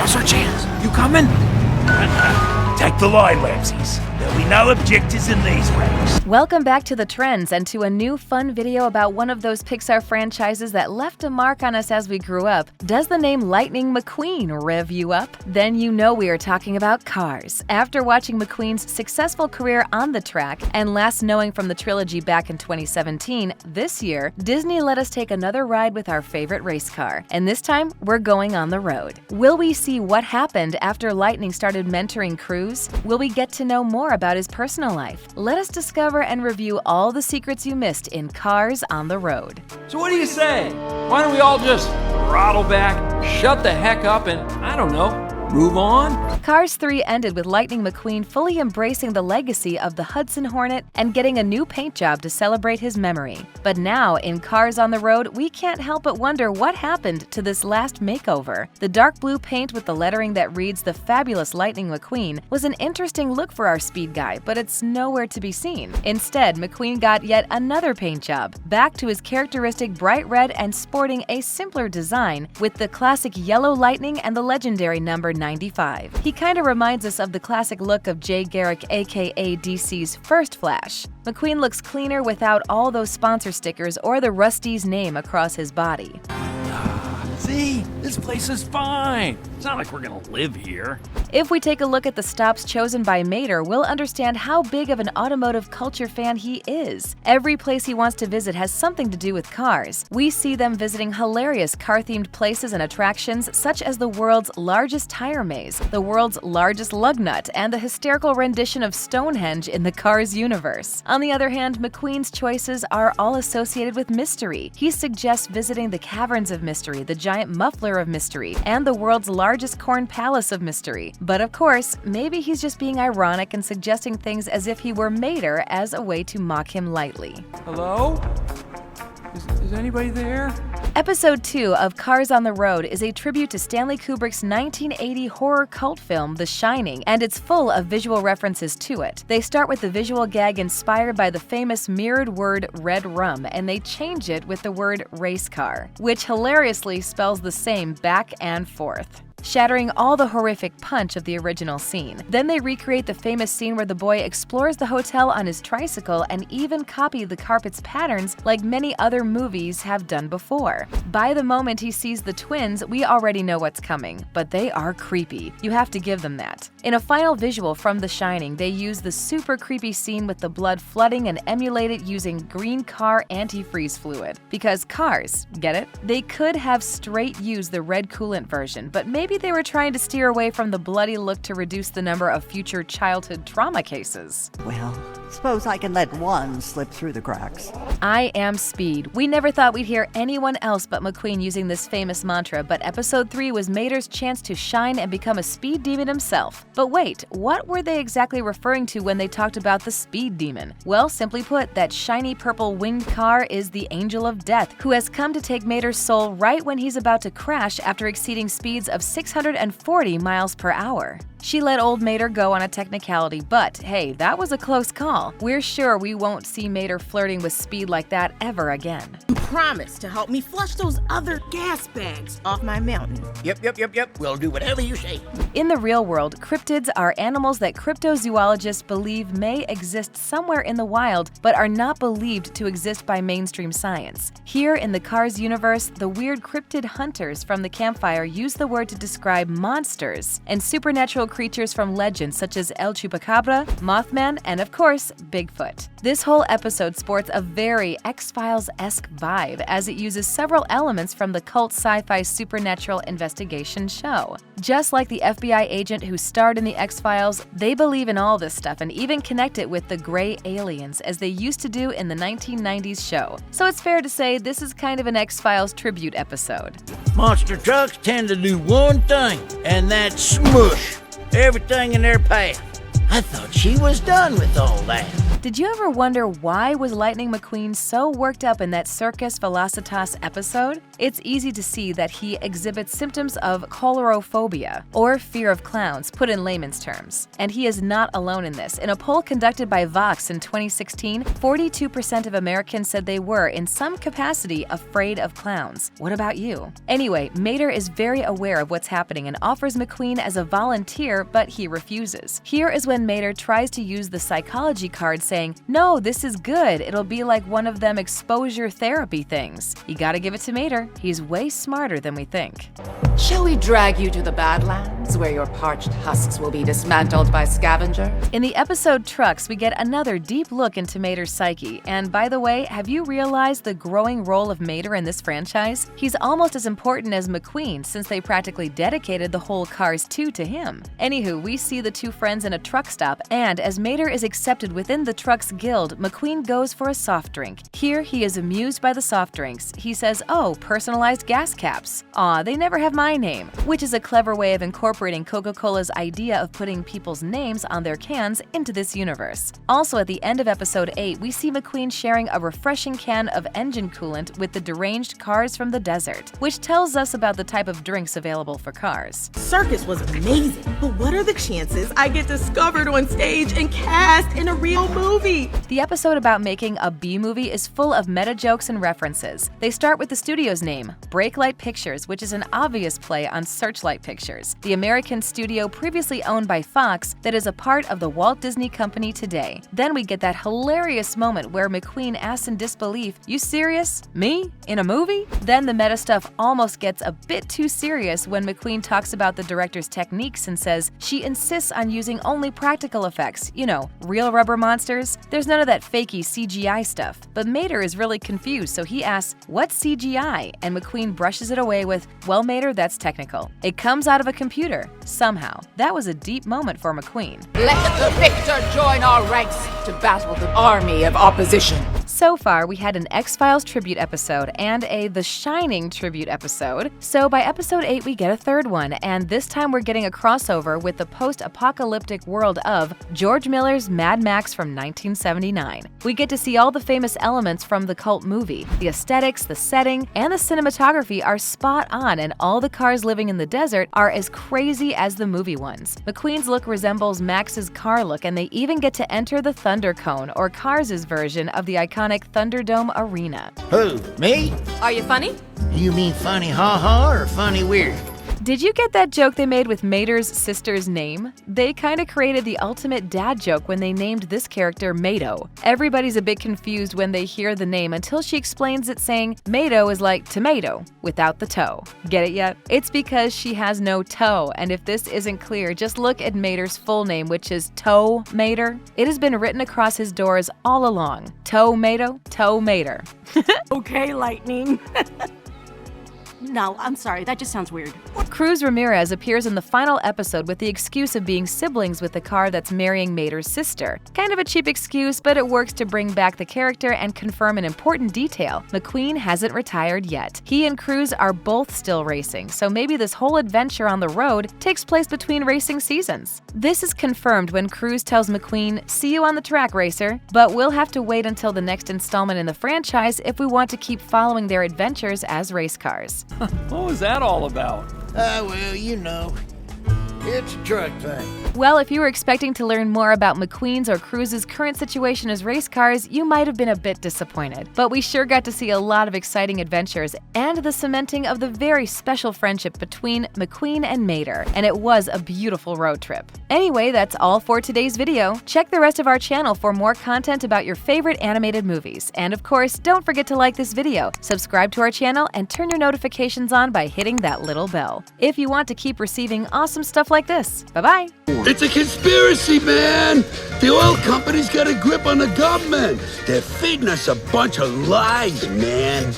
Now's our chance. You coming? Take the line, Lamsies. There'll be no objectors in these ranks. Welcome back to The Trends and to a new fun video about one of those Pixar franchises that left a mark on us as we grew up. Does the name Lightning McQueen rev you up? Then you know we are talking about Cars. After watching McQueen's successful career on the track and last knowing from the trilogy back in 2017, this year, Disney let us take another ride with our favorite race car. And this time, we're going on the road. Will we see what happened after Lightning started mentoring Cruz? Will we get to know more about his personal life? Let us discover and review all the secrets you missed in Cars on the Road. So what do you say? Why don't we all just throttle back, shut the heck up, and, I don't know, move on? Cars 3 ended with Lightning McQueen fully embracing the legacy of the Hudson Hornet and getting a new paint job to celebrate his memory. But now, in Cars on the Road, we can't help but wonder what happened to this last makeover. The dark blue paint with the lettering that reads "The Fabulous Lightning McQueen" was an interesting look for our speed guy, but it's nowhere to be seen. Instead, McQueen got yet another paint job, back to his characteristic bright red and sporting a simpler design with the classic yellow lightning and the legendary number 95. He kinda reminds us of the classic look of Jay Garrick aka DC's first Flash. McQueen looks cleaner without all those sponsor stickers or the Rusty's name across his body. See? This place is fine. It's not like we're gonna live here. If we take a look at the stops chosen by Mater, we'll understand how big of an automotive culture fan he is. Every place he wants to visit has something to do with cars. We see them visiting hilarious car-themed places and attractions such as the world's largest tire maze, the world's largest lug nut, and the hysterical rendition of Stonehenge in the Cars universe. On the other hand, McQueen's choices are all associated with mystery. He suggests visiting the Caverns of Mystery, the Giant Muffler of Mystery, and the world's largest corn palace of mystery. But of course, maybe he's just being ironic and suggesting things as if he were Mater as a way to mock him lightly. Hello? Is anybody there? Episode 2 of Cars on the Road is a tribute to Stanley Kubrick's 1980 horror cult film The Shining, and it's full of visual references to it. They start with the visual gag inspired by the famous mirrored word red rum, and they change it with the word race car, which hilariously spells the same back and forth, shattering all the horrific punch of the original scene. Then they recreate the famous scene where the boy explores the hotel on his tricycle and even copy the carpet's patterns like many other movies have done before. By the moment he sees the twins, we already know what's coming, but they are creepy. You have to give them that. In a final visual from The Shining, they use the super creepy scene with the blood flooding and emulate it using green car antifreeze fluid. Because cars, get it? They could have straight used the red coolant version, but maybe they were trying to steer away from the bloody look to reduce the number of future childhood trauma cases. Well, suppose I can let one slip through the cracks. I am speed. We never thought we'd hear anyone else but McQueen using this famous mantra, but episode 3 was Mater's chance to shine and become a speed demon himself. But wait, what were they exactly referring to when they talked about the speed demon? Well, simply put, that shiny purple winged car is the Angel of Death, who has come to take Mater's soul right when he's about to crash after exceeding speeds of 640 miles per hour. She let old Mater go on a technicality, but hey, that was a close call. We're sure we won't see Mater flirting with speed like that ever again. You promised to help me flush those other gas bags off my mountain. Yep. We'll do whatever you say. In the real world, cryptids are animals that cryptozoologists believe may exist somewhere in the wild, but are not believed to exist by mainstream science. Here in the Cars universe, the weird cryptid hunters from the campfire use the word to describe monsters and supernatural creatures from legends such as El Chupacabra, Mothman, and of course, Bigfoot. This whole episode sports a very X-Files-esque vibe as it uses several elements from the cult sci-fi supernatural investigation show. Just like the FBI agent who starred in the X-Files, they believe in all this stuff and even connect it with the gray aliens as they used to do in the 1990s show. So it's fair to say this is kind of an X-Files tribute episode. Monster trucks tend to do one thing, and that's smush everything in their path. I thought she was done with all that. Did you ever wonder why was Lightning McQueen so worked up in that Circus Velocitas episode? It's easy to see that he exhibits symptoms of colorophobia, or fear of clowns, put in layman's terms. And he is not alone in this. In a poll conducted by Vox in 2016, 42% of Americans said they were, in some capacity, afraid of clowns. What about you? Anyway, Mater is very aware of what's happening and offers McQueen as a volunteer, but he refuses. Here is when Mater tries to use the psychology card, saying, "No, this is good. It'll be like one of them exposure therapy things." You gotta give it to Mater. He's way smarter than we think. Shall we drag you to the Badlands, where your parched husks will be dismantled by scavenger? In the episode Trucks, we get another deep look into Mater's psyche. And by the way, have you realized the growing role of Mater in this franchise? He's almost as important as McQueen, since they practically dedicated the whole Cars 2 to him. Anywho, we see the two friends in a truck stop, and as Mater is accepted within the Trucks Guild, McQueen goes for a soft drink. Here, he is amused by the soft drinks. He says, "Oh, personalized gas caps. Aw, they never have my name," which is a clever way of incorporating Coca-Cola's idea of putting people's names on their cans into this universe. Also, at the end of episode 8, we see McQueen sharing a refreshing can of engine coolant with the deranged Cars from the Desert, which tells us about the type of drinks available for cars. Circus was amazing, but what are the chances I get discovered on stage and cast in a real movie? The episode about making a B-movie is full of meta jokes and references. They start with the studio's name, Breaklight Pictures, which is an obvious play on Searchlight Pictures, the American studio previously owned by Fox that is a part of the Walt Disney Company today. Then we get that hilarious moment where McQueen asks in disbelief, "You serious? Me? In a movie?" Then the meta stuff almost gets a bit too serious when McQueen talks about the director's techniques and says she insists on using only practical effects, you know, real rubber monsters. There's none of that fakey CGI stuff. But Mater is really confused, so he asks, "What's CGI?" And McQueen brushes it away with, "Well, Mater, that's technical. It comes out of a computer, somehow." That was a deep moment for McQueen. Let the victor join our ranks to battle the army of opposition. So far, we had an X-Files tribute episode and a The Shining tribute episode. So by episode 8, we get a third one, and this time we're getting a crossover with the post-apocalyptic world of George Miller's Mad Max from 1979. We get to see all the famous elements from the cult movie. The aesthetics, the setting, and the cinematography are spot on, and all the cars living in the desert are as crazy as the movie ones. McQueen's look resembles Max's car look, and they even get to enter the Thunder Cone, or Cars' version of the iconic Thunderdome Arena. Who, me? Are you funny? You mean funny ha-ha or funny weird? Did you get that joke they made with Mater's sister's name? They kinda created the ultimate dad joke when they named this character Mato. Everybody's a bit confused when they hear the name until she explains it, saying Mato is like tomato without the toe. Get it yet? It's because she has no toe, and if this isn't clear, just look at Mater's full name, which is Toe Mater. It has been written across his doors all along. Toe Mato, Toe Mater. Okay, Lightning. No, I'm sorry, that just sounds weird. Cruz Ramirez appears in the final episode with the excuse of being siblings with the car that's marrying Mater's sister. Kind of a cheap excuse, but it works to bring back the character and confirm an important detail. McQueen hasn't retired yet. He and Cruz are both still racing, so maybe this whole adventure on the road takes place between racing seasons. This is confirmed when Cruz tells McQueen, "See you on the track, racer," but we'll have to wait until the next installment in the franchise if we want to keep following their adventures as race cars. What was that all about? Well, you know, it's a truck thing. Well, if you were expecting to learn more about McQueen's or Cruz's current situation as race cars, you might have been a bit disappointed. But we sure got to see a lot of exciting adventures and the cementing of the very special friendship between McQueen and Mater, and it was a beautiful road trip. Anyway, that's all for today's video. Check the rest of our channel for more content about your favorite animated movies. And of course, don't forget to like this video, subscribe to our channel, and turn your notifications on by hitting that little bell if you want to keep receiving awesome stuff like this. Bye-bye! It's a conspiracy, man! The oil company's got a grip on the government. They're feeding us a bunch of lies, man.